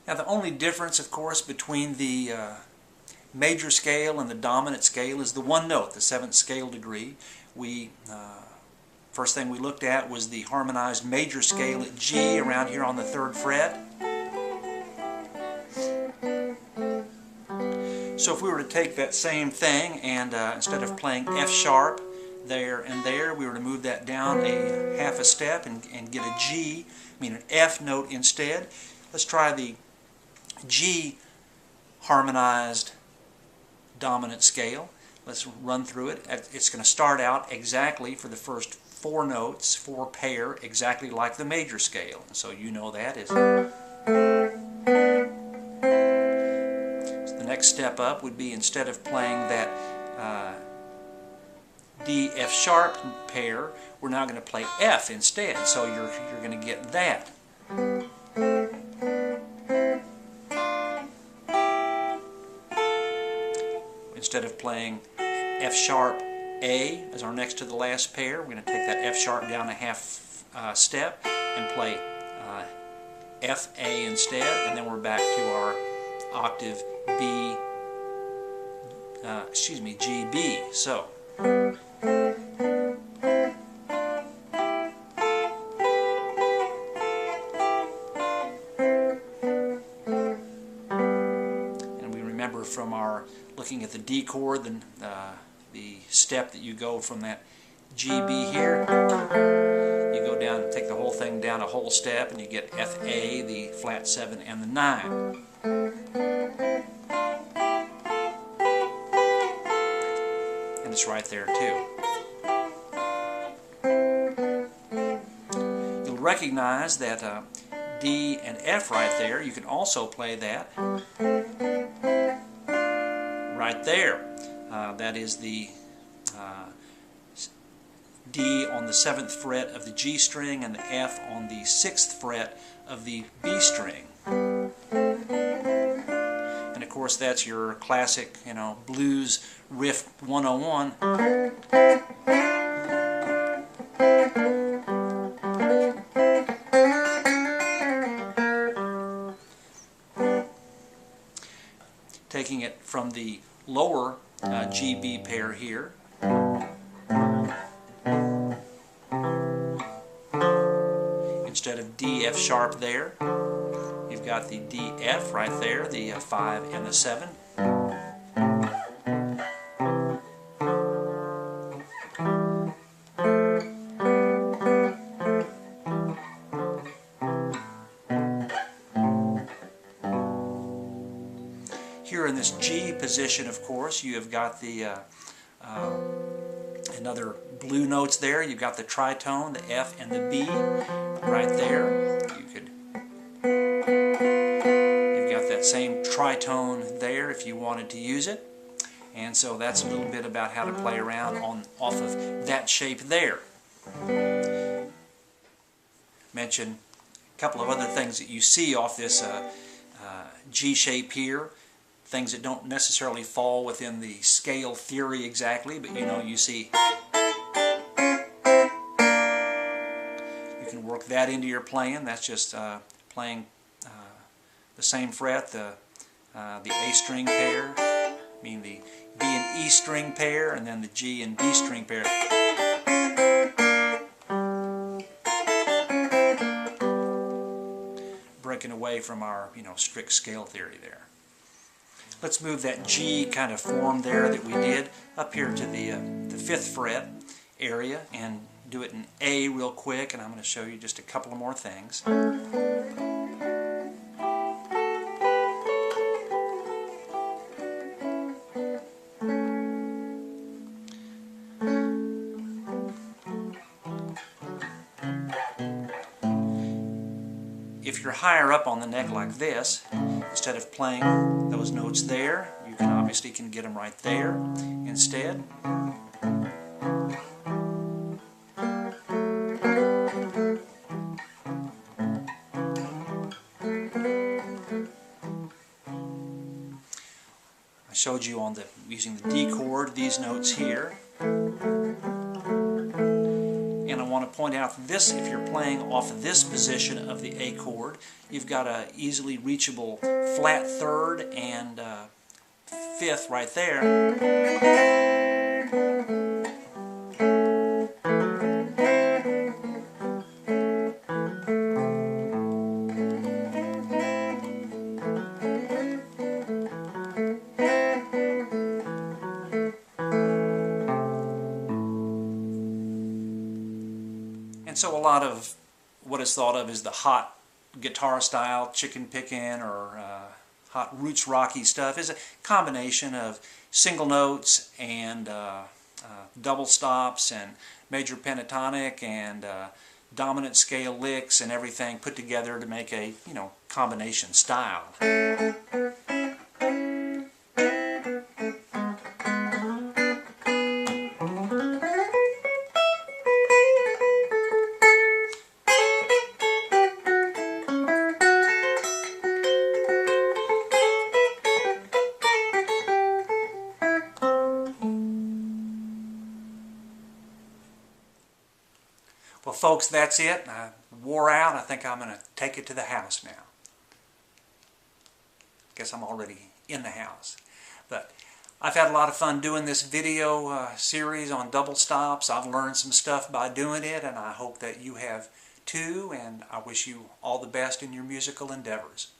Now the only difference, of course, between the major scale and the dominant scale is the one note, the 7th scale degree. First thing we looked at was the harmonized major scale at G around here on the 3rd fret. So if we were to take that same thing and instead of playing F sharp there and there, we were to move that down a half a step and get a G, an F note instead. Let's try the G harmonized dominant scale. Let's run through it. It's going to start out exactly for the first 4 notes, 4 pair, exactly like the major scale. So you know that is. So the next step up would be, instead of playing that D F sharp pair, we're now going to play F instead. So you're going to get that. Instead of playing F sharp A as our next to the last pair, we're going to take that F sharp down a half step and play F A instead, and then we're back to our octave G B. So. From our looking at the D chord, the step that you go from that G B here, you go down, take the whole thing down a whole step, and you get F A, the flat 7, and the 9. And it's right there too. You'll recognize that D and F right there, you can also play that right there. That is the D on the 7th fret of the G string and the F on the 6th fret of the B string. And of course that's your classic, blues riff 101. Taking it from the lower G-B pair here, instead of D F sharp there, you've got the D F right there, the 5 and the 7. Here in this G position, of course, you have got the another blue notes there. You've got the tritone, the F and the B right there. You've got that same tritone there if you wanted to use it. And so that's a little bit about how to play around off of that shape there. Mention a couple of other things that you see off this G shape here. Things that don't necessarily fall within the scale theory exactly, but you see you can work that into your playing. That's just playing the same fret, the A string pair, the B and E string pair, and then the G and B string pair. Breaking away from our strict scale theory there. Let's move that G kind of form there that we did up here to the 5th fret area and do it in A real quick, and I'm going to show you just a couple of more things. If you're higher up on the neck like this, instead of playing those notes there, you obviously can get them right there instead. I showed you on using the D chord these notes here. And I want to point out this, if you're playing off of this position of the A chord, you've got a easily reachable flat third and fifth right there. And so a lot of what is thought of as the hot guitar style, chicken picking or hot roots rocky stuff is a combination of single notes and double stops and major pentatonic and dominant scale licks and everything put together to make a, you know, combination style. Well, folks, that's it. I wore out. I think I'm going to take it to the house now. Guess I'm already in the house. But I've had a lot of fun doing this video series on double stops. I've learned some stuff by doing it, and I hope that you have too, and I wish you all the best in your musical endeavors.